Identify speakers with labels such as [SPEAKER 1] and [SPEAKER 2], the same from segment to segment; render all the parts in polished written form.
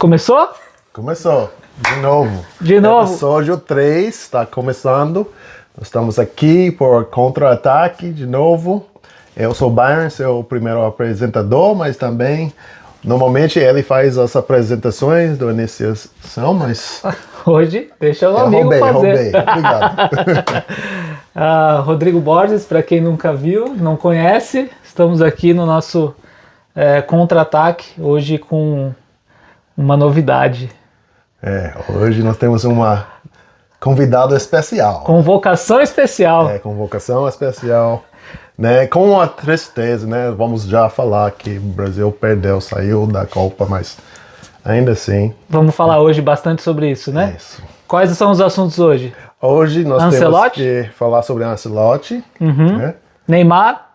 [SPEAKER 1] Começou?
[SPEAKER 2] Começou, de novo.
[SPEAKER 1] De novo.
[SPEAKER 2] Episódio 3 está começando. Nós estamos aqui por contra-ataque de novo. Eu sou o Byron, seu primeiro apresentador, mas também, normalmente ele faz as apresentações da iniciação, mas...
[SPEAKER 1] Hoje, deixa o amigo fazer.
[SPEAKER 2] Roubei. Obrigado.
[SPEAKER 1] Rodrigo Borges, para quem nunca viu, não conhece, estamos aqui no nosso contra-ataque, hoje com uma novidade.
[SPEAKER 2] Hoje nós temos uma convidada especial.
[SPEAKER 1] Convocação especial.
[SPEAKER 2] Convocação especial. Né? Com a tristeza, né? Vamos já falar que o Brasil perdeu, saiu da Copa, mas ainda assim...
[SPEAKER 1] Vamos falar hoje bastante sobre isso, né?
[SPEAKER 2] Isso.
[SPEAKER 1] Quais são os assuntos hoje?
[SPEAKER 2] Hoje nós
[SPEAKER 1] Ancelotti?
[SPEAKER 2] temos que falar sobre Ancelotti, né?
[SPEAKER 1] Neymar.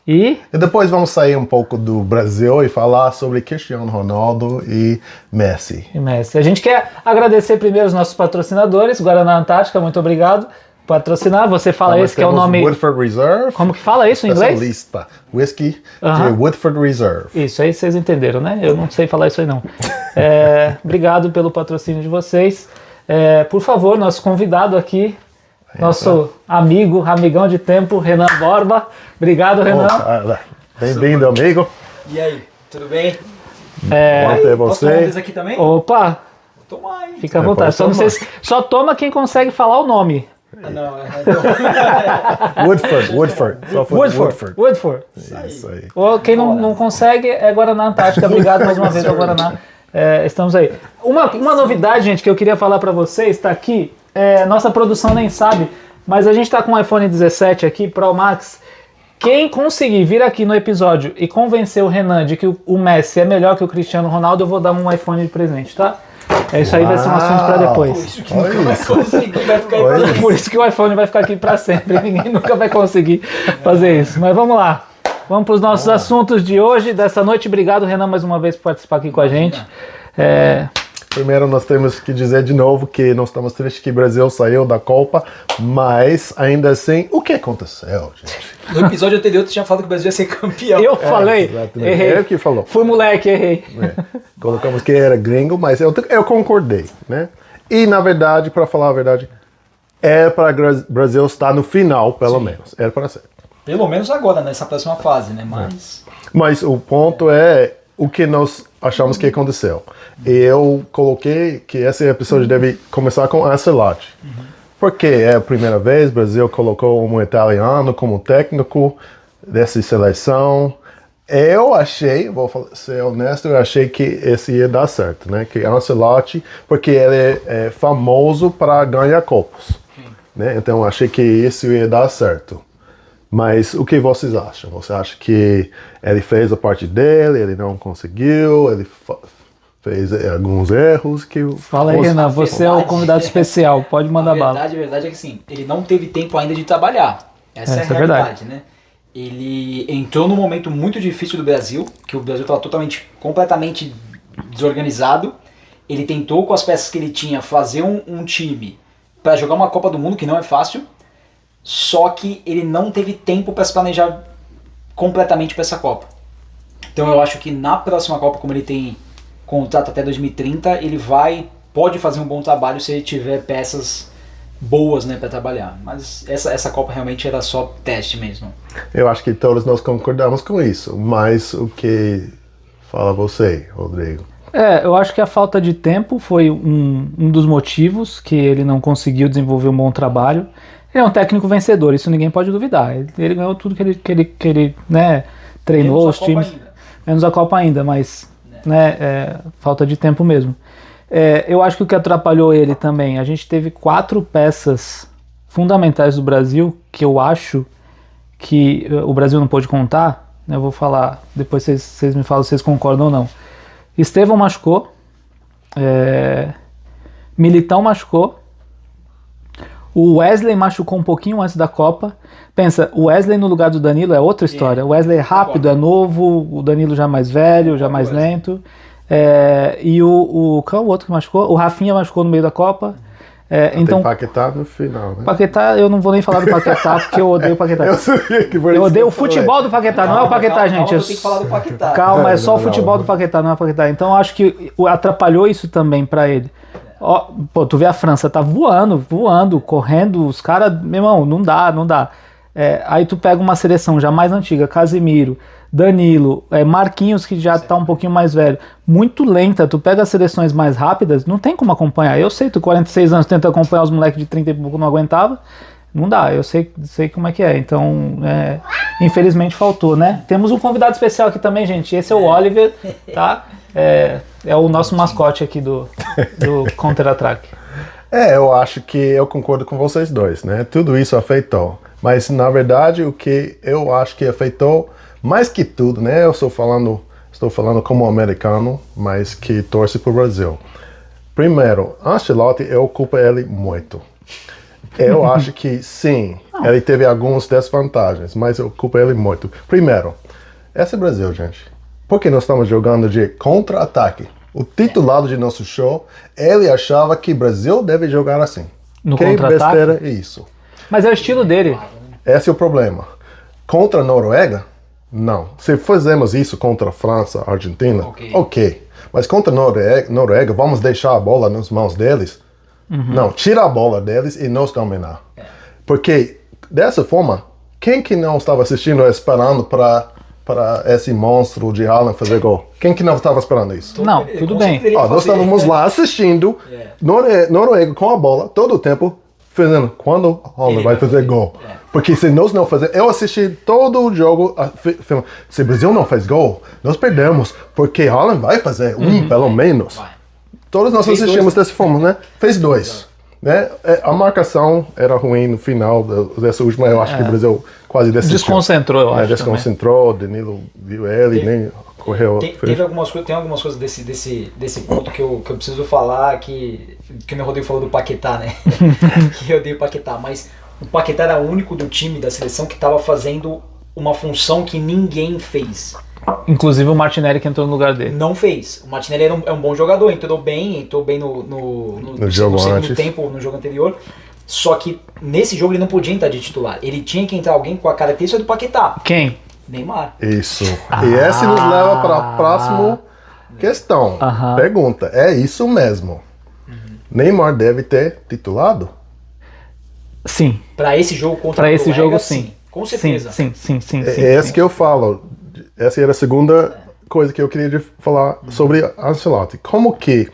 [SPEAKER 2] E depois vamos sair um pouco do Brasil e falar sobre Cristiano Ronaldo e Messi.
[SPEAKER 1] A gente quer agradecer primeiro os nossos patrocinadores, Guaraná Antártica, muito obrigado por patrocinar. Você fala esse que é o nome...
[SPEAKER 2] Woodford Reserve.
[SPEAKER 1] Como que fala isso em inglês?
[SPEAKER 2] Especialista. Whisky de Woodford Reserve.
[SPEAKER 1] Isso, aí vocês entenderam, né? Eu não sei falar isso aí não. Obrigado pelo patrocínio de vocês. Por favor, nosso convidado aqui, nosso amigão de tempo, Renan Borba. Obrigado, Renan.
[SPEAKER 2] Bem-vindo, amigo.
[SPEAKER 3] E aí, tudo bem?
[SPEAKER 2] Bom ter você.
[SPEAKER 3] Posso tomar aqui também?
[SPEAKER 1] Opa!
[SPEAKER 3] Vou tomar, hein?
[SPEAKER 1] Fica à vontade. Só toma quem consegue falar o nome. Woodford.
[SPEAKER 2] Isso aí.
[SPEAKER 1] Ou quem não consegue é Guaraná Antártica. Obrigado mais uma vez ao Guaraná. Estamos aí. Uma novidade, gente, que eu queria falar para vocês, está aqui. Nossa produção nem sabe, mas a gente está com o iPhone 17 aqui, Pro Max. Quem conseguir vir aqui no episódio e convencer o Renan de que o Messi é melhor que o Cristiano Ronaldo, eu vou dar um iPhone de presente, tá? Isso aí vai ser um assunto para depois. Por isso que o iPhone vai ficar aqui para sempre. Ninguém nunca vai conseguir fazer isso. Mas vamos lá. Vamos para os nossos assuntos de hoje, dessa noite. Obrigado, Renan, mais uma vez por participar aqui com a gente.
[SPEAKER 2] Primeiro nós temos que dizer de novo que nós estamos tristes que o Brasil saiu da Copa, mas ainda assim, o que aconteceu, gente?
[SPEAKER 3] No episódio anterior, tu tinha falado que o Brasil ia ser campeão.
[SPEAKER 1] Eu falei, errei.
[SPEAKER 2] Eu que falou.
[SPEAKER 1] Fui moleque, errei.
[SPEAKER 2] Colocamos que era gringo, mas eu concordei, né? E na verdade, para falar a verdade, para o Brasil estar no final, pelo menos. Era para ser.
[SPEAKER 3] Pelo menos agora, nessa próxima fase, né?
[SPEAKER 2] Mas o ponto é o que nós achamos que aconteceu. E eu coloquei que esse episódio deve começar com Ancelotti. Porque é a primeira vez que o Brasil colocou um italiano como técnico dessa seleção. Eu achei, vou ser honesto, eu achei que esse ia dar certo, né? Que Ancelotti, porque ele é famoso para ganhar copas. Né? Então eu achei que isso ia dar certo. Mas o que vocês acham? Você acha que ele fez a parte dele, ele não conseguiu, ele fez alguns erros?
[SPEAKER 1] Fala aí, Renan, você é o convidado especial, pode mandar bala.
[SPEAKER 3] A verdade é que sim, ele não teve tempo ainda de trabalhar. Essa é a realidade, né? Ele entrou num momento muito difícil do Brasil, que o Brasil estava completamente desorganizado. Ele tentou, com as peças que ele tinha, fazer um time para jogar uma Copa do Mundo, que não é fácil. Só que ele não teve tempo para se planejar completamente para essa Copa. Então eu acho que na próxima Copa, como ele tem contrato até 2030, ele pode fazer um bom trabalho se ele tiver peças boas, né, para trabalhar. Mas essa Copa realmente era só teste mesmo.
[SPEAKER 2] Eu acho que todos nós concordamos com isso. Mas o que fala você, Rodrigo?
[SPEAKER 1] Eu acho que a falta de tempo foi um dos motivos que ele não conseguiu desenvolver um bom trabalho. Ele é um técnico vencedor, isso ninguém pode duvidar. Ele ganhou tudo que ele né, treinou os times. Menos a Copa ainda, mas né, falta de tempo mesmo. Eu acho que o que atrapalhou ele também, a gente teve 4 peças fundamentais do Brasil que eu acho que o Brasil não pôde contar. Eu vou falar, depois vocês me falam se vocês concordam ou não. Estevão machucou, Militão machucou, o Wesley machucou um pouquinho antes da Copa. Pensa, o Wesley no lugar do Danilo é outra história. O Wesley é rápido, é novo, o Danilo já mais velho, já mais lento. E qual é o outro que machucou? O Rafinha machucou no meio da Copa. Então,
[SPEAKER 2] tem Paquetá no final, né?
[SPEAKER 1] Paquetá, eu não vou nem falar do Paquetá, porque eu odeio o Paquetá.
[SPEAKER 2] eu
[SPEAKER 1] odeio o futebol do Paquetá, não é o Paquetá, gente.
[SPEAKER 3] Eu tenho que falar do Paquetá.
[SPEAKER 1] Calma, é só o futebol do Paquetá, não é o Paquetá. Então eu acho que atrapalhou isso também pra ele. Ó, pô, tu vê a França, tá voando, correndo, os caras, meu irmão, não dá. Aí tu pega uma seleção já mais antiga, Casemiro, Danilo, Marquinhos, que já tá um pouquinho mais velho, muito lenta. Tu pega as seleções mais rápidas, não tem como acompanhar. Eu sei, tu 46 anos tenta acompanhar os moleques de 30 e pouco, não aguentava. Não dá, eu sei como é que é. Então, infelizmente faltou, né? Temos um convidado especial aqui também, gente. Esse é o Oliver, tá? É o nosso mascote aqui do Counter-Attack.
[SPEAKER 2] Eu acho que eu concordo com vocês dois, né? Tudo isso afetou. Mas, na verdade, o que eu acho que afetou, mais que tudo, né? Eu estou falando como americano, mas que torce para o Brasil. Primeiro, Ancelotti, eu culpo ele muito. Eu acho que, sim, ele teve algumas desvantagens, mas eu culpo ele muito. Primeiro, esse é o Brasil, gente. Por que nós estamos jogando de contra-ataque? O titulado de nosso show, ele achava que o Brasil deve jogar assim.
[SPEAKER 1] No
[SPEAKER 2] que
[SPEAKER 1] contra-ataque?
[SPEAKER 2] besteira é isso?
[SPEAKER 1] Mas é o estilo dele.
[SPEAKER 2] Esse é o problema. Contra a Noruega, não. Se fizemos isso contra a França, Argentina, ok. Mas contra a Noruega, vamos deixar a bola nas mãos deles? Não, tira a bola deles e nós dominar. Porque, dessa forma, quem que não estava assistindo esperando para esse monstro de Haaland fazer gol? Quem que não estava esperando isso?
[SPEAKER 1] Não, tudo bem.
[SPEAKER 2] Nós estávamos lá assistindo, Noruega com a bola, todo o tempo, fazendo, quando Haaland vai fazer gol? Porque se nós não fazemos, eu assisti todo o jogo, se o Brasil não faz gol, nós perdemos, porque Haaland vai fazer pelo menos. Todos nós assistimos dessa forma, né? Fez 2. Né? A marcação era ruim no final dessa última, eu acho que o Brasil quase desistiu.
[SPEAKER 1] Desconcentrou, eu acho.
[SPEAKER 2] Desconcentrou, Danilo viu ele, nem correu.
[SPEAKER 3] Tem algumas coisas desse ponto que eu preciso falar, que o meu Rodrigo falou do Paquetá, né? Que eu odeio o Paquetá, mas o Paquetá era o único do time da seleção que estava fazendo uma função que ninguém fez.
[SPEAKER 1] Inclusive o Martinelli que entrou no lugar dele.
[SPEAKER 3] Não fez. O Martinelli é um bom jogador, entrou bem no
[SPEAKER 2] jogo
[SPEAKER 3] segundo tempo, no jogo anterior. Só que nesse jogo ele não podia entrar de titular. Ele tinha que entrar alguém com a característica do Paquetá.
[SPEAKER 1] Quem?
[SPEAKER 3] Neymar.
[SPEAKER 2] Isso. E esse nos leva para a próxima questão. Pergunta, é isso mesmo? Neymar deve ter titulado?
[SPEAKER 1] Sim.
[SPEAKER 3] Para esse jogo contra
[SPEAKER 1] a Noruega, jogo, sim.
[SPEAKER 3] Com certeza.
[SPEAKER 1] Sim.
[SPEAKER 2] É esse que eu falo. Essa era a segunda coisa que eu queria falar sobre Ancelotti. Como que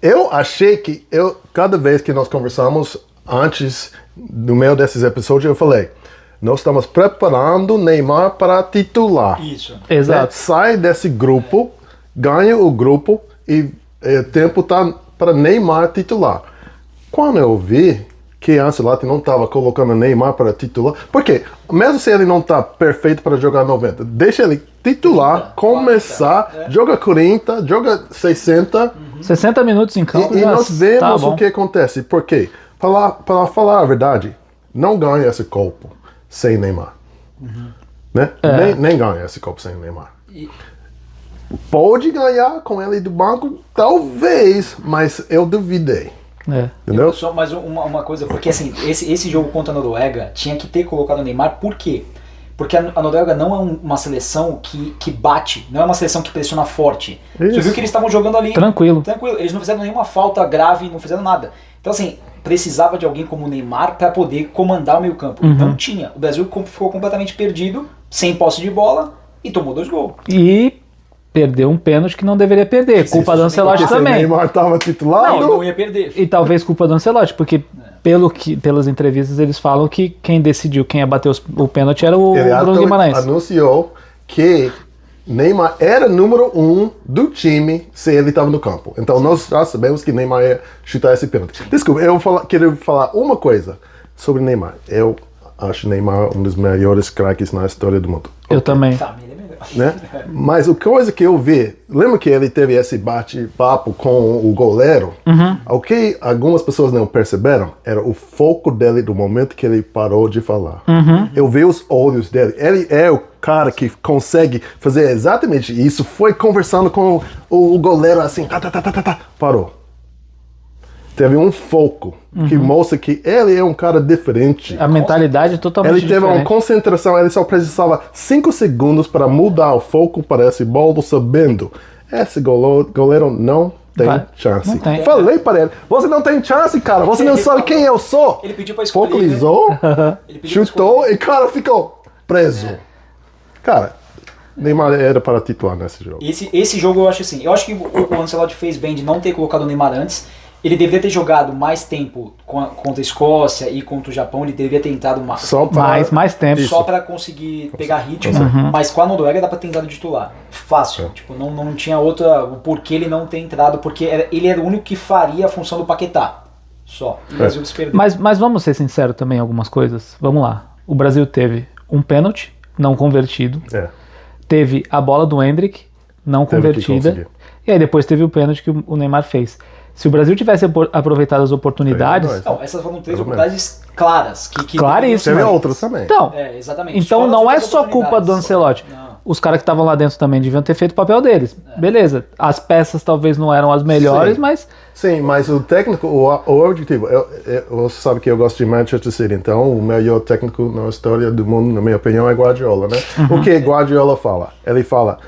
[SPEAKER 2] eu achei que cada vez que nós conversamos antes do meio desses episódios, eu falei, nós estamos preparando Neymar para titular.
[SPEAKER 3] Isso.
[SPEAKER 1] Exato.
[SPEAKER 2] Sai desse grupo, ganha o grupo e o tempo está para Neymar titular. Quando eu vi que Ancelotti não estava colocando Neymar para titular, porque mesmo se ele não está perfeito para jogar 90, deixa ele titular, começar, joga 40, joga 60.
[SPEAKER 1] 60 minutos em campo.
[SPEAKER 2] E nós vemos o que acontece. Porque, para falar a verdade, não ganha esse copo sem Neymar. Né? Nem ganha esse copo sem Neymar. Pode ganhar com ele do banco, talvez, mas eu duvidei. Entendeu?
[SPEAKER 3] Só mais uma coisa, porque assim, esse jogo contra a Noruega tinha que ter colocado o Neymar, por quê? Porque a Noruega não é uma seleção que bate, não é uma seleção que pressiona forte. Isso. Você viu que eles estavam jogando ali
[SPEAKER 1] tranquilo.
[SPEAKER 3] Eles não fizeram nenhuma falta grave, não fizeram nada. Então assim, precisava de alguém como o Neymar para poder comandar o meio campo. Não tinha. O Brasil ficou completamente perdido, sem posse de bola, e tomou 2 gols.
[SPEAKER 1] E perdeu um pênalti que não deveria perder. Culpa do Ancelotti também.
[SPEAKER 2] O Neymar estava titulado.
[SPEAKER 3] Não ia perder.
[SPEAKER 1] E talvez culpa do Ancelotti, porque pelas entrevistas eles falam que quem decidiu quem ia bater o pênalti era o Bruno Guimarães.
[SPEAKER 2] Ele anunciou que Neymar era número 1 do time se ele estava no campo. Então nós já sabemos que Neymar ia chutar esse pênalti. Desculpa, eu queria falar uma coisa sobre Neymar. Eu acho Neymar um dos melhores craques na história do mundo.
[SPEAKER 1] Eu também.
[SPEAKER 3] Tá, ele é melhor.
[SPEAKER 2] Né? Mas a coisa que eu vi, lembra que ele teve esse bate-papo com o goleiro? O que algumas pessoas não perceberam era o foco dele do momento que ele parou de falar. Eu vi os olhos dele. Ele é o cara que consegue fazer exatamente isso. Foi conversando com o goleiro assim, parou. teve um foco que mostra que ele é um cara diferente.
[SPEAKER 1] A mentalidade é totalmente
[SPEAKER 2] Ele teve
[SPEAKER 1] diferente.
[SPEAKER 2] uma concentração, ele só precisava 5 segundos para mudar o foco para esse bolo, sabendo esse goleiro não tem chance.
[SPEAKER 1] Não tem.
[SPEAKER 2] Falei para ele, você não tem chance, cara, você não sabe quem eu sou.
[SPEAKER 3] Ele pediu pra escolher.
[SPEAKER 2] Focalizou,
[SPEAKER 3] Ele pediu pra
[SPEAKER 2] chutou e o cara ficou preso. Cara, Neymar era para titular nesse jogo.
[SPEAKER 3] Esse jogo eu acho assim, eu acho que o Ancelotti fez bem de não ter colocado o Neymar antes. Ele deveria ter jogado mais tempo contra a Escócia e contra o Japão, ele deveria ter tentado
[SPEAKER 2] Só para...
[SPEAKER 1] mais tempo.
[SPEAKER 3] só pra conseguir pegar ritmo, mas com a Noruega dá pra ter entrado de titular. Fácil. Tipo, não tinha outra. O porquê ele não ter entrado, porque ele era o único que faria a função do Paquetá. Só. E o Brasil se perdeu.
[SPEAKER 1] Mas vamos ser sinceros também em algumas coisas. Vamos lá. O Brasil teve um pênalti não convertido. Teve a bola do Endrick não convertida. E aí depois teve o pênalti que o Neymar fez. Se o Brasil tivesse aproveitado as oportunidades...
[SPEAKER 3] Não, essas foram 3 oportunidades claras.
[SPEAKER 1] Claríssimas.
[SPEAKER 2] Teve outras também.
[SPEAKER 1] Então,
[SPEAKER 3] exatamente.
[SPEAKER 1] então não é só culpa do Ancelotti. Os caras que estavam lá dentro também deviam ter feito o papel deles. Beleza. As peças talvez não eram as melhores, mas...
[SPEAKER 2] Sim, mas o técnico, o objetivo... Você sabe que eu gosto de Manchester City, então o melhor técnico na história do mundo, na minha opinião, é Guardiola, né? O que Guardiola fala? Ele fala,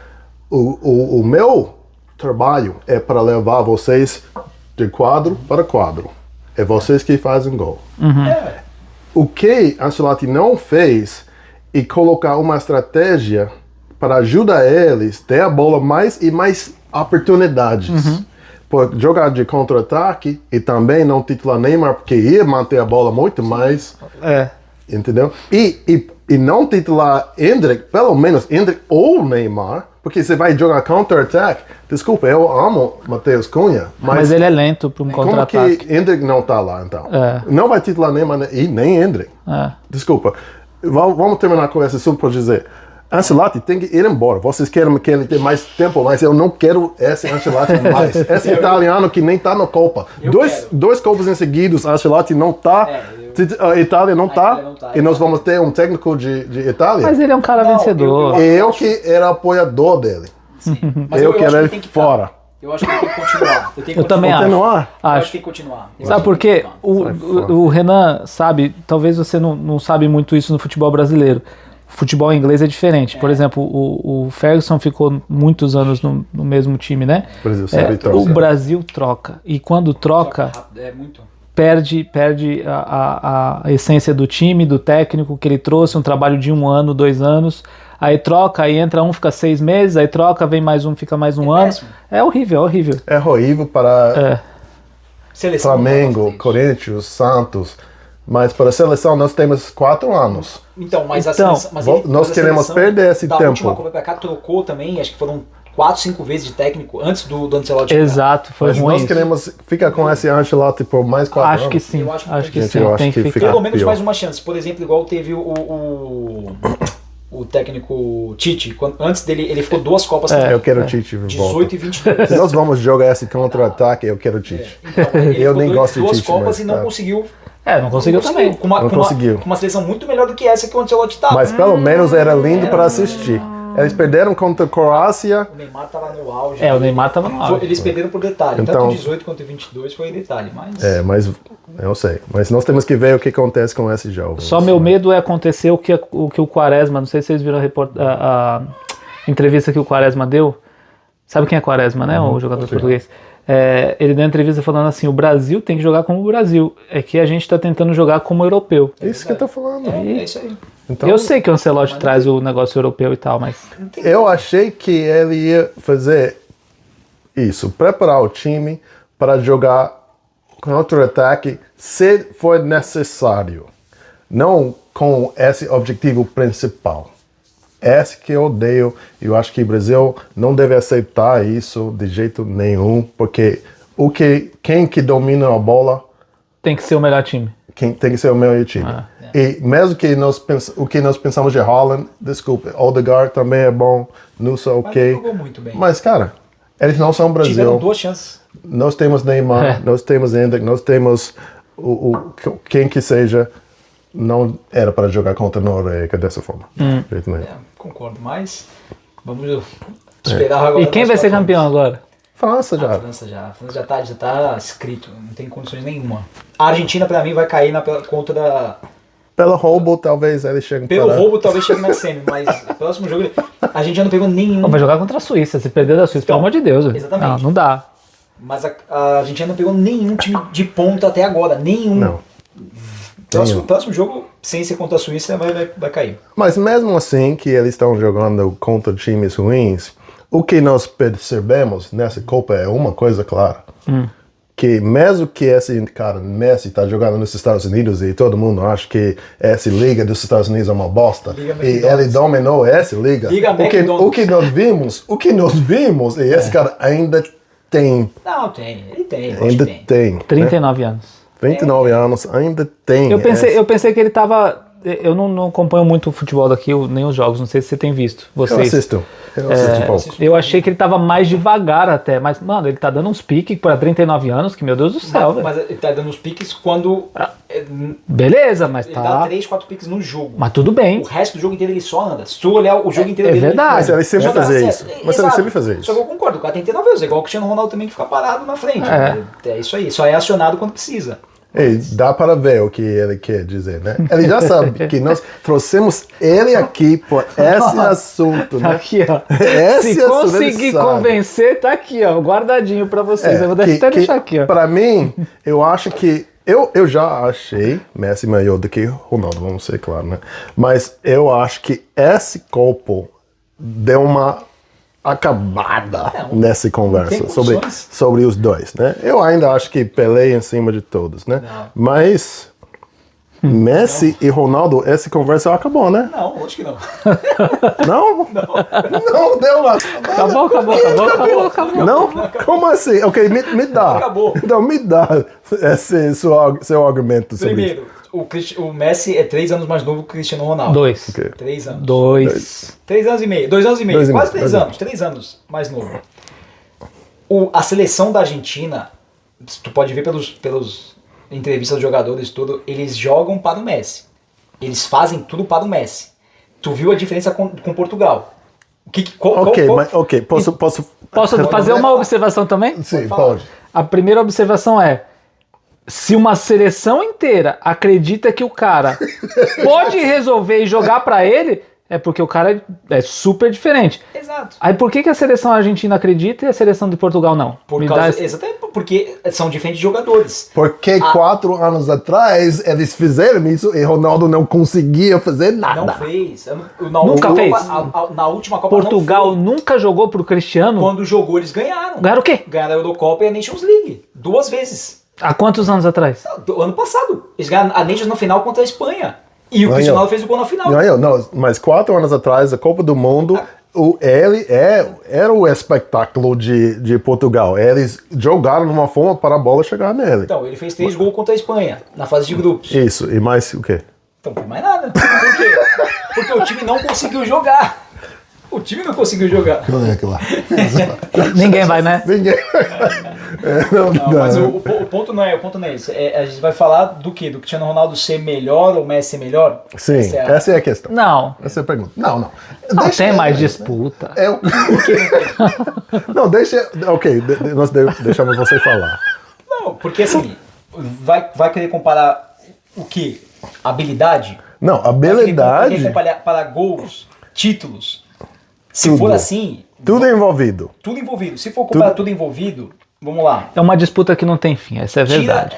[SPEAKER 2] o meu trabalho é para levar vocês de quadro para quadro. É vocês que fazem gol. O que Ancelotti não fez é colocar uma estratégia para ajudar eles a ter a bola mais e mais oportunidades. Por jogar de contra-ataque e também não titular Neymar, porque ia manter a bola muito mais. Entendeu? E não titular Endrick, pelo menos Endrick ou Neymar, porque você vai jogar counter-attack. Desculpa, eu amo Matheus Cunha,
[SPEAKER 1] mas ele é lento para um contra-ataque.
[SPEAKER 2] Como que Endrick não tá lá, então? Não vai titular Neymar e nem Endrick. Desculpa. Vamos terminar com esse assunto para dizer. Ancelotti tem que ir embora. Vocês querem que ele tenha mais tempo, mas eu não quero esse Ancelotti mais. Esse italiano que nem tá na Copa. Dois Copas em seguidos, Ancelotti não tá. A Itália não tá. E nós vamos ter um técnico de Itália.
[SPEAKER 1] Mas ele é um cara vencedor.
[SPEAKER 2] Eu que era apoiador dele.
[SPEAKER 3] Sim. Mas
[SPEAKER 2] eu quero ele fora.
[SPEAKER 3] Eu acho que ele tem que continuar.
[SPEAKER 1] Eu também acho.
[SPEAKER 3] Eu acho que tem que continuar.
[SPEAKER 1] Sabe por quê? O Renan sabe, talvez você não sabe muito isso no futebol brasileiro. Futebol inglês é diferente. Por exemplo, o Ferguson ficou muitos anos no mesmo time, né? O Brasil troca. E quando troca, perde a essência do time, do técnico que ele trouxe, um trabalho de 1 ano, 2 anos. Aí troca, aí entra um, fica 6 meses, aí troca, vem mais um, fica mais um ano.
[SPEAKER 3] Péssimo.
[SPEAKER 1] É horrível, é horrível.
[SPEAKER 2] É horrível para
[SPEAKER 3] Seleção
[SPEAKER 2] Flamengo, Corinthians, Santos. Mas para a seleção nós temos 4 anos.
[SPEAKER 3] Então, mas a seleção...
[SPEAKER 2] nós queremos perder esse tempo.
[SPEAKER 3] A última Copa pra cá trocou também, acho que foram 4, 5 vezes de técnico antes do Ancelotti.
[SPEAKER 1] Exato, foi
[SPEAKER 2] mas
[SPEAKER 1] ruim.
[SPEAKER 2] Nós queremos ficar com esse Ancelotti por mais 4 anos.
[SPEAKER 1] Acho que sim, acho que sim.
[SPEAKER 2] Tem que ficar
[SPEAKER 3] pelo menos
[SPEAKER 2] pior.
[SPEAKER 3] mais uma chance. Por exemplo, igual teve o técnico Tite, antes dele, ele ficou 2 Copas.
[SPEAKER 2] Eu quero o Tite de
[SPEAKER 3] 18
[SPEAKER 2] volta.
[SPEAKER 3] e 22.
[SPEAKER 2] Se nós vamos jogar esse contra-ataque, eu quero o Tite.
[SPEAKER 3] Então, ele
[SPEAKER 2] eu nem gosto de
[SPEAKER 3] duas
[SPEAKER 2] Tite.
[SPEAKER 3] Copas e não conseguiu.
[SPEAKER 1] Não conseguiu também.
[SPEAKER 3] Com uma seleção muito melhor do que essa que o Ancelotti tá.
[SPEAKER 2] Mas pelo menos era lindo para assistir. Eles perderam contra a Croácia.
[SPEAKER 3] O Neymar tava no auge.
[SPEAKER 1] O Neymar tava no auge.
[SPEAKER 3] Eles perderam por detalhe.
[SPEAKER 2] Então,
[SPEAKER 3] tanto 18 quanto 22 foi detalhe.
[SPEAKER 2] Mas eu sei. Mas nós temos que ver o que acontece com esse jogo.
[SPEAKER 1] Só meu medo é acontecer o que o Quaresma, não sei se vocês viram a entrevista que o Quaresma deu. Sabe quem é Quaresma, né? O jogador português. Ele deu uma entrevista falando assim, o Brasil tem que jogar como o Brasil. É que a gente está tentando jogar como europeu.
[SPEAKER 2] É isso que eu tô falando.
[SPEAKER 3] É isso aí.
[SPEAKER 2] Então,
[SPEAKER 1] eu sei que o Ancelotti traz o negócio europeu e tal, mas...
[SPEAKER 2] Eu achei que ele ia fazer isso, preparar o time para jogar contra-ataque se for necessário. Não com esse objetivo principal. Esse que eu odeio, eu acho que o Brasil não deve aceitar isso de jeito nenhum, porque quem que domina a bola
[SPEAKER 1] tem que ser o melhor time.
[SPEAKER 2] Quem tem que ser o melhor time. E mesmo que o que nós pensamos de Haaland, desculpa, Odegaard também é bom, Nusa ok.
[SPEAKER 3] Mas jogou muito bem.
[SPEAKER 2] Mas cara, eles não são Brasil.
[SPEAKER 3] Tiveram 2 chances.
[SPEAKER 2] Nós temos Neymar, nós temos Endrick, nós temos quem que seja. Não era para jogar contra a Noruega dessa forma.
[SPEAKER 3] Concordo, mas vamos esperar agora.
[SPEAKER 1] E quem vai ser campeão agora?
[SPEAKER 2] França já.
[SPEAKER 3] A França já tá escrito, não tem condições nenhuma. A Argentina, pra mim, vai cair na conta da...
[SPEAKER 2] Pelo roubo, talvez ele chegue
[SPEAKER 3] Pelo roubo, talvez chegue na semi, mas o próximo jogo, a gente já não pegou nenhum.
[SPEAKER 1] Vai jogar contra a Suíça, se perder da Suíça,
[SPEAKER 3] Então,
[SPEAKER 1] pelo amor de Deus.
[SPEAKER 3] exatamente.
[SPEAKER 1] Não dá.
[SPEAKER 3] Mas a gente ainda não pegou nenhum time de ponta até agora. Nenhum.
[SPEAKER 2] Não.
[SPEAKER 3] Próximo jogo, sem ser contra a Suíça, vai cair.
[SPEAKER 2] Mas mesmo assim que eles estão jogando contra times ruins, o que nós percebemos nessa Copa é uma coisa clara. Que mesmo que esse cara, Messi, está jogando nos Estados Unidos e todo mundo acha que essa liga dos Estados Unidos é uma bosta, e ele dominou essa liga, o que nós vimos, e esse cara ainda tem...
[SPEAKER 3] Não, tem, ele tem.
[SPEAKER 2] Ainda tem.
[SPEAKER 1] 39 anos.
[SPEAKER 2] 29 anos, ainda tem.
[SPEAKER 1] Eu pensei que ele tava... Eu não acompanho muito o futebol daqui, nem os jogos, não sei se você tem visto.
[SPEAKER 2] Eu assisto pouco.
[SPEAKER 1] Eu achei que ele tava mais devagar até, mas, mano, ele tá dando uns piques para 39 anos, que meu Deus do céu, velho.
[SPEAKER 3] Mas ele tá dando uns piques quando...
[SPEAKER 1] Beleza, mas
[SPEAKER 3] ele
[SPEAKER 1] tá...
[SPEAKER 3] dá 3, 4 piques no jogo.
[SPEAKER 1] Mas tudo bem.
[SPEAKER 3] O resto do jogo inteiro ele só anda. Se tu olhar o jogo inteiro
[SPEAKER 1] É
[SPEAKER 3] dele...
[SPEAKER 1] verdade.
[SPEAKER 2] Mas ele sempre
[SPEAKER 3] Só dá
[SPEAKER 2] fazia
[SPEAKER 3] certo.
[SPEAKER 2] isso. Mas ele sempre fazia isso.
[SPEAKER 3] Só que eu concordo, o cara tem 39 anos. É igual o Cristiano Ronaldo também que fica parado na frente. É isso aí. Só é acionado quando precisa.
[SPEAKER 2] Ei, dá para ver o que ele quer dizer, né? Ele já sabe que nós trouxemos ele aqui por esse assunto,
[SPEAKER 1] Tá
[SPEAKER 2] né?
[SPEAKER 1] aqui, ó.
[SPEAKER 2] Esse
[SPEAKER 1] Se
[SPEAKER 2] assunto ele
[SPEAKER 1] conseguir
[SPEAKER 2] sabe.
[SPEAKER 1] convencer, tá aqui, ó, guardadinho pra vocês. Eu vou até deixar aqui, ó.
[SPEAKER 2] Para mim, eu acho que eu já achei Messi maior do que Ronaldo, vamos ser claro, né? Mas eu acho que esse copo deu uma acabada nessa conversa sobre os dois, né? Eu ainda acho que Pelé em cima de todos, né?
[SPEAKER 3] Não.
[SPEAKER 2] Mas Messi e Ronaldo, essa conversa acabou, né?
[SPEAKER 3] Não, acho que não.
[SPEAKER 2] Não? Não, deu uma acabou. Não? Como assim? Ok, me dá.
[SPEAKER 3] Acabou.
[SPEAKER 2] Então me dá esse seu argumento sobre isso.
[SPEAKER 3] Primeiro, o Messi é 3 anos mais novo que o Cristiano Ronaldo.
[SPEAKER 1] 2.
[SPEAKER 2] Ok.
[SPEAKER 3] 3 anos.
[SPEAKER 1] 2.
[SPEAKER 3] 3 anos e meio. 2 anos e meio.
[SPEAKER 2] Dois e
[SPEAKER 3] Quase
[SPEAKER 2] meio,
[SPEAKER 3] 3
[SPEAKER 2] dois
[SPEAKER 3] anos. 3 anos mais novo. A seleção da Argentina, tu pode ver pelos entrevistas dos jogadores, tudo, eles jogam para o Messi. Eles fazem tudo para o Messi. Tu viu a diferença com Portugal?
[SPEAKER 2] Posso
[SPEAKER 1] fazer uma observação também?
[SPEAKER 2] Sim, pode.
[SPEAKER 1] A primeira observação é: se uma seleção inteira acredita que o cara pode resolver e jogar pra ele, é porque o cara é super diferente.
[SPEAKER 3] Exato.
[SPEAKER 1] Aí por que a seleção argentina acredita e a seleção de Portugal não?
[SPEAKER 3] Exatamente, porque são diferentes jogadores.
[SPEAKER 2] Porque 4 anos atrás eles fizeram isso e Ronaldo não conseguia fazer nada.
[SPEAKER 3] Não fez.
[SPEAKER 1] Nunca fez.
[SPEAKER 3] Na última Copa
[SPEAKER 1] Portugal
[SPEAKER 3] não foi.
[SPEAKER 1] nunca jogou pro Cristiano.
[SPEAKER 3] Quando jogou, eles ganharam.
[SPEAKER 1] Ganharam o quê?
[SPEAKER 3] Ganharam a Eurocopa e a Nations League. 2 vezes.
[SPEAKER 1] Há quantos anos atrás?
[SPEAKER 3] Ano passado. Eles ganharam a Nations na final contra a Espanha. E o Cristiano Ronaldo fez o gol na final.
[SPEAKER 2] Não, mas 4 anos atrás, a Copa do Mundo, ele era o espetáculo de Portugal. Eles jogaram de uma forma para a bola chegar nele.
[SPEAKER 3] Então, ele fez 3 gols contra a Espanha, na fase de grupos.
[SPEAKER 2] Isso, e mais o quê?
[SPEAKER 3] Então, não foi mais nada. Por quê? Porque o time não conseguiu jogar. O time não conseguiu jogar.
[SPEAKER 1] Ninguém vai, né?
[SPEAKER 2] Ninguém.
[SPEAKER 3] Não, mas o ponto não é isso. A gente vai falar do quê? Do Cristiano Ronaldo ser melhor ou Messi ser melhor?
[SPEAKER 2] Sim, essa é a questão.
[SPEAKER 1] Não.
[SPEAKER 2] Essa é a pergunta. Não.
[SPEAKER 1] Não tem mais disputa.
[SPEAKER 2] Não, deixa. Ok, nós deixamos você falar.
[SPEAKER 3] Não, porque assim, vai querer comparar o quê? Habilidade?
[SPEAKER 2] Não, habilidade.
[SPEAKER 3] Vai querer comparar para gols, títulos. Se
[SPEAKER 2] Tudo.
[SPEAKER 3] for assim...
[SPEAKER 2] Tudo é envolvido.
[SPEAKER 3] Tudo envolvido. Se for comparar tudo envolvido, vamos lá.
[SPEAKER 1] É uma disputa que não tem fim, essa é a verdade.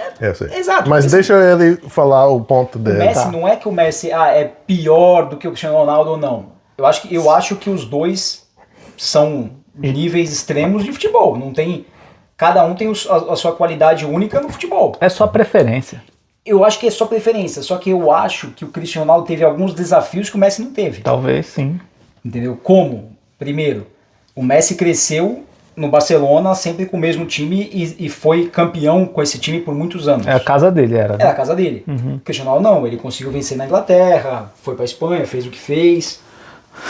[SPEAKER 3] Exato.
[SPEAKER 2] Mas deixa ele falar o ponto dele.
[SPEAKER 3] O Messi não é que o Messi é pior do que o Cristiano Ronaldo ou não. Eu acho que os dois são níveis extremos de futebol. Não tem, cada um tem a sua qualidade única no futebol.
[SPEAKER 1] É só preferência.
[SPEAKER 3] Eu acho que é só preferência. Só que eu acho que o Cristiano Ronaldo teve alguns desafios que o Messi não teve.
[SPEAKER 1] Talvez sim.
[SPEAKER 3] Entendeu? Como? Primeiro, o Messi cresceu no Barcelona sempre com o mesmo time e foi campeão com esse time por muitos anos.
[SPEAKER 1] É a casa dele, era.
[SPEAKER 3] Era a casa dele. O Cristiano Ronaldo não, ele conseguiu vencer na Inglaterra, foi pra Espanha, fez o que fez.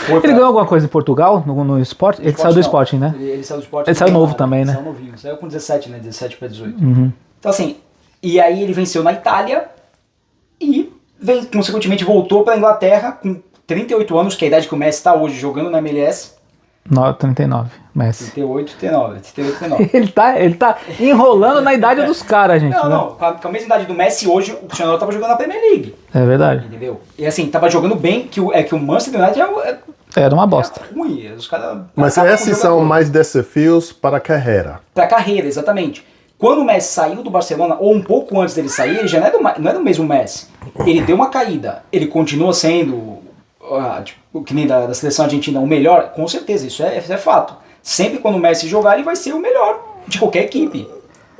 [SPEAKER 1] Ele ganhou alguma coisa em Portugal, no esporte? Ele saiu do Sporting, né?
[SPEAKER 3] Ele saiu do Sporting.
[SPEAKER 1] Ele saiu novo também, né?
[SPEAKER 3] Saiu novinho, saiu com 17, né? 17 para 18. Então assim, e aí ele venceu na Itália e consequentemente voltou pra Inglaterra com 38 anos, que é a idade que o Messi está hoje jogando na MLS,
[SPEAKER 1] 39, Messi.
[SPEAKER 3] 38, 39.
[SPEAKER 1] Ele tá enrolando na idade dos caras, gente.
[SPEAKER 3] Não. Com a mesma idade do Messi, hoje o Cristiano Ronaldo tava jogando na Premier League.
[SPEAKER 1] É verdade.
[SPEAKER 3] Entendeu? E assim, tava jogando bem, que o Manchester United
[SPEAKER 1] Era uma bosta.
[SPEAKER 3] ruim. Os caras.
[SPEAKER 2] Mas esses são mais desafios para a carreira.
[SPEAKER 3] Pra carreira, exatamente. Quando o Messi saiu do Barcelona, ou um pouco antes dele sair, ele já não é do mesmo Messi. Ele deu uma caída. Ele continua sendo, tipo, que nem da seleção argentina, o melhor, com certeza, isso é fato. Sempre quando o Messi jogar, ele vai ser o melhor de qualquer equipe.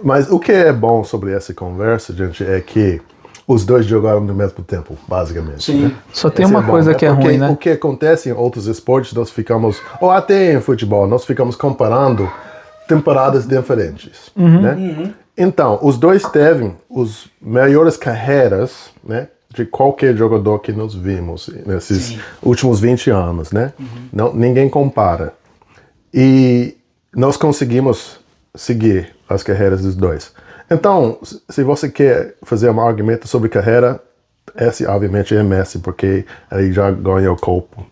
[SPEAKER 2] Mas o que é bom sobre essa conversa, gente, é que os dois jogaram no mesmo tempo, basicamente.
[SPEAKER 3] Sim.
[SPEAKER 2] Né?
[SPEAKER 1] Só tem
[SPEAKER 2] Esse
[SPEAKER 1] uma coisa que é
[SPEAKER 2] porque
[SPEAKER 1] ruim, né?
[SPEAKER 2] O que acontece em outros esportes, nós ficamos, ou até em futebol, nós ficamos comparando temporadas diferentes, né? Então, os dois teve os melhores carreiras, né, de qualquer jogador que nós vimos nesses últimos 20 anos, né? Não, ninguém compara. E nós conseguimos seguir as carreiras dos dois. Então, se você quer fazer um argumento sobre carreira, esse obviamente é Messi, porque ele já ganhou Copa.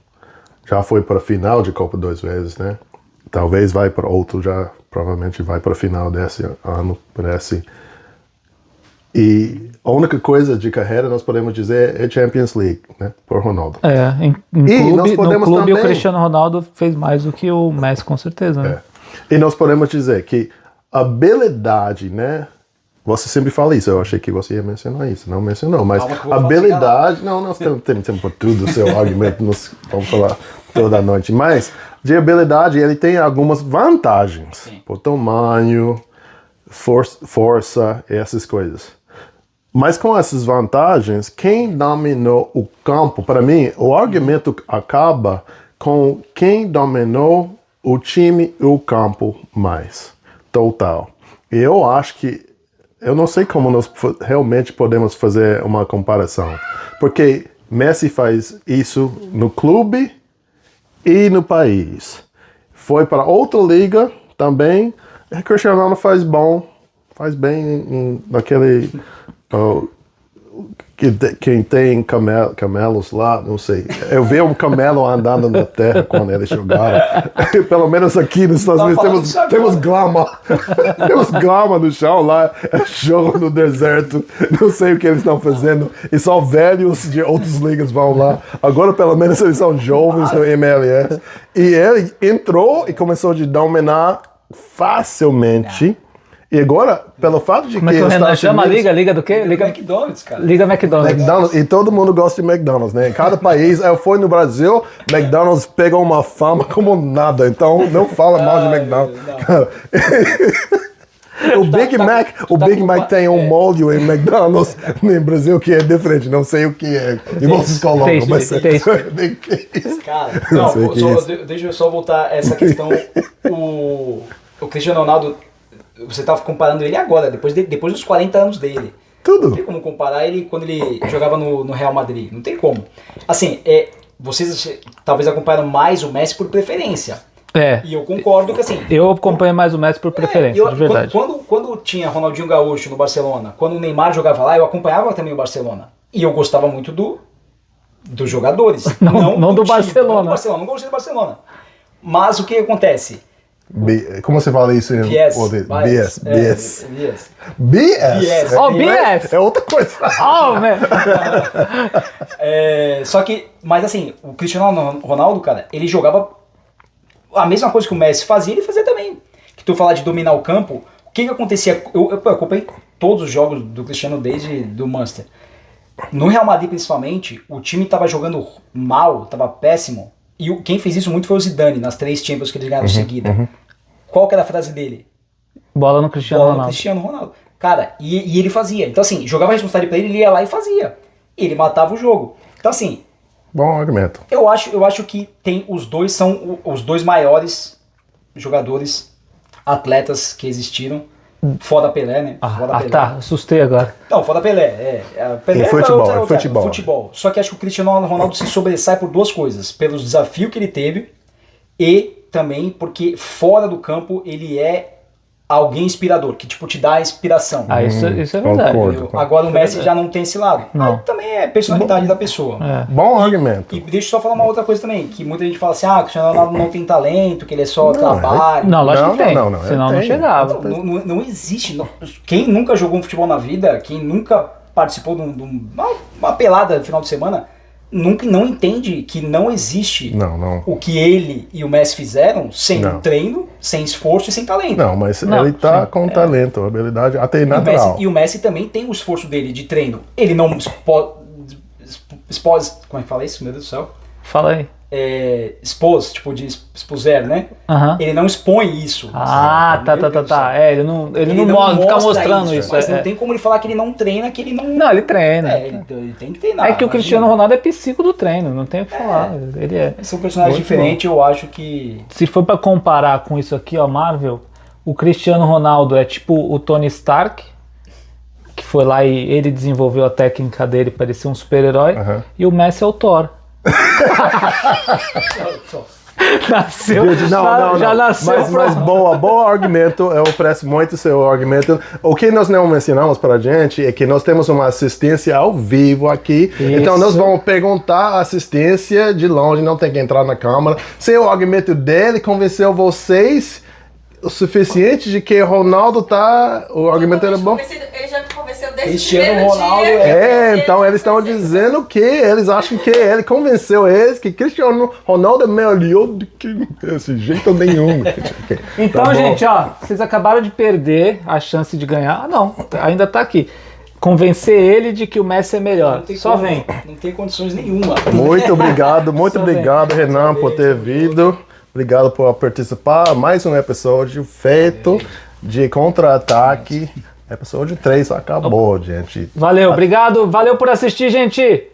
[SPEAKER 2] Já foi para a final de Copa 2 vezes, né? Talvez vai para outro, já provavelmente vai para a final desse ano, parece. E a única coisa de carreira nós podemos dizer é Champions League, né? Por Ronaldo.
[SPEAKER 1] No clube
[SPEAKER 2] também,
[SPEAKER 1] o Cristiano Ronaldo fez mais do que o Messi, com certeza, né?
[SPEAKER 2] E nós podemos dizer que a habilidade, né? Você sempre fala isso, eu achei que você ia mencionar isso, não mencionou, mas a habilidade... Não, nós temos tempo para tudo, o seu argumento, nós vamos falar toda noite, mas de habilidade ele tem algumas vantagens, por tamanho, força, essas coisas. Mas com essas vantagens, quem dominou o campo, para mim, o argumento acaba com quem dominou o time e o campo mais, total. E eu acho que eu não sei como nós realmente podemos fazer uma comparação. Porque Messi faz isso no clube e no país. Foi para outra liga também. E Cristiano Ronaldo faz bem naquele... quem tem camelos lá, não sei. Eu vi um camelo andando na terra quando eles jogaram. Pelo menos aqui nos Estados Unidos temos grama. Temos grama no chão lá, jogo no deserto. Não sei o que eles estão fazendo. E só velhos de outras ligas vão lá. Agora pelo menos eles são jovens no MLS. E ele entrou e começou a dominar facilmente. E agora, pelo fato de
[SPEAKER 1] Como é que o Renan chama a liga? Liga do quê? Liga
[SPEAKER 3] McDonald's, cara.
[SPEAKER 1] Liga McDonald's.
[SPEAKER 2] E todo mundo gosta de McDonald's, né? Em cada país, eu fui no Brasil, McDonald's pegou uma fama como nada. Então, não fala mal de McDonald's. O Big Mac tem um molho em McDonald's no Brasil que é diferente, não sei o que é. E vocês colocam, mas
[SPEAKER 3] cara, não, deixa eu só voltar a essa questão. O Cristiano Ronaldo, você estava comparando ele agora, depois dos 40 anos dele.
[SPEAKER 2] Tudo.
[SPEAKER 3] Não tem como comparar ele quando ele jogava no Real Madrid. Não tem como. Assim, vocês talvez acompanharam mais o Messi por preferência. E eu concordo que assim...
[SPEAKER 1] Eu acompanho mais o Messi por preferência, de verdade.
[SPEAKER 3] Quando tinha Ronaldinho Gaúcho no Barcelona, quando o Neymar jogava lá, eu acompanhava também o Barcelona. E eu gostava muito dos jogadores.
[SPEAKER 1] Não do
[SPEAKER 3] time,
[SPEAKER 1] Barcelona.
[SPEAKER 3] Não do Barcelona, não gostei do Barcelona. Mas o que acontece...
[SPEAKER 2] Como você fala isso em
[SPEAKER 3] BS.
[SPEAKER 2] BS.
[SPEAKER 1] Oh, BS.
[SPEAKER 2] É outra coisa.
[SPEAKER 1] Oh, man.
[SPEAKER 3] Só que, mas assim, o Cristiano Ronaldo, cara, ele jogava a mesma coisa que o Messi fazia, ele fazia também. Que tu falar de dominar o campo, o que acontecia? Eu acompanhei todos os jogos do Cristiano desde do Manchester. No Real Madrid, principalmente, o time tava jogando mal, tava péssimo. E quem fez isso muito foi o Zidane, nas 3 Champions que eles ganharam seguida. Qual que era a frase dele?
[SPEAKER 1] Bola no Cristiano
[SPEAKER 3] Ronaldo. Cara, e ele fazia. Então assim, jogava a responsabilidade pra ele, ele ia lá e fazia. Ele matava o jogo. Então assim...
[SPEAKER 2] Bom argumento.
[SPEAKER 3] Eu acho que os dois são os dois maiores jogadores, atletas que existiram. Fora Pelé, né? Pelé.
[SPEAKER 1] Tá, assustei agora.
[SPEAKER 3] Não, fora Pelé. Pelé futebol. Só que acho que o Cristiano Ronaldo se sobressai por 2 coisas. Pelo desafio que ele teve e também porque fora do campo ele é alguém inspirador, que tipo te dá inspiração.
[SPEAKER 1] Isso é verdade.
[SPEAKER 2] Concordo.
[SPEAKER 3] Agora o Messi já não tem esse lado.
[SPEAKER 1] Não.
[SPEAKER 3] Aí também é personalidade da pessoa.
[SPEAKER 2] Bom argumento.
[SPEAKER 3] E deixa eu só falar uma outra coisa também, que muita gente fala assim, o Cristiano Ronaldo não tem talento, que ele é só trabalho.
[SPEAKER 1] Não, lógico que tem.
[SPEAKER 2] Não,
[SPEAKER 1] senão não chegava.
[SPEAKER 3] Não existe. Quem nunca jogou um futebol na vida, quem nunca participou de uma pelada no final de semana, não entende que não existe o que ele e o Messi fizeram sem treino, sem esforço e sem talento.
[SPEAKER 2] Não, mas ele tá com talento, habilidade até natural.
[SPEAKER 3] E o Messi também tem o esforço dele de treino. Ele não expôs, como é que fala isso? Meu Deus do céu.
[SPEAKER 1] Fala aí.
[SPEAKER 3] Tipo de expuser, né? Ele não expõe isso.
[SPEAKER 1] Tá. Ele não fica mostrando isso.
[SPEAKER 3] Mas não tem como ele falar que ele não treina, que ele não...
[SPEAKER 1] Não, ele treina.
[SPEAKER 3] Ele tem que treinar.
[SPEAKER 1] É que o Cristiano Ronaldo é psico do treino, não tem o que falar. Ele é.
[SPEAKER 3] São personagens diferentes, eu acho que...
[SPEAKER 1] Se for pra comparar com isso aqui, ó, Marvel, o Cristiano Ronaldo é tipo o Tony Stark, que foi lá e ele desenvolveu a técnica dele para ele ser um super-herói, e o Messi é o Thor. Nasceu. Já nasceu.
[SPEAKER 2] Mas bom argumento. Eu presto muito seu argumento. O que nós não mencionamos para a gente é que nós temos uma assistência ao vivo aqui. Isso. Então nós vamos perguntar a assistência de longe, não tem que entrar na câmera. Se o argumento dele convenceu vocês o suficiente de que o Ronaldo o argumento era bom.
[SPEAKER 4] Ele já me convenceu desde
[SPEAKER 3] Cristiano
[SPEAKER 4] o
[SPEAKER 3] Ronaldo
[SPEAKER 4] dia.
[SPEAKER 2] Então eles estão dizendo que eles acham que ele convenceu eles que Cristiano Ronaldo é melhor do que desse jeito nenhum.
[SPEAKER 1] Então, gente, vocês acabaram de perder a chance de ganhar. Não, ainda tá aqui. Convencer ele de que o Messi é melhor. Só vem.
[SPEAKER 3] Não tem condições nenhuma.
[SPEAKER 2] Muito obrigado, Renan, por ter vindo. Obrigado por participar. Mais um episódio feito de Contra-Ataque. Episódio 3 acabou, gente.
[SPEAKER 1] Valeu, obrigado. Valeu por assistir, gente.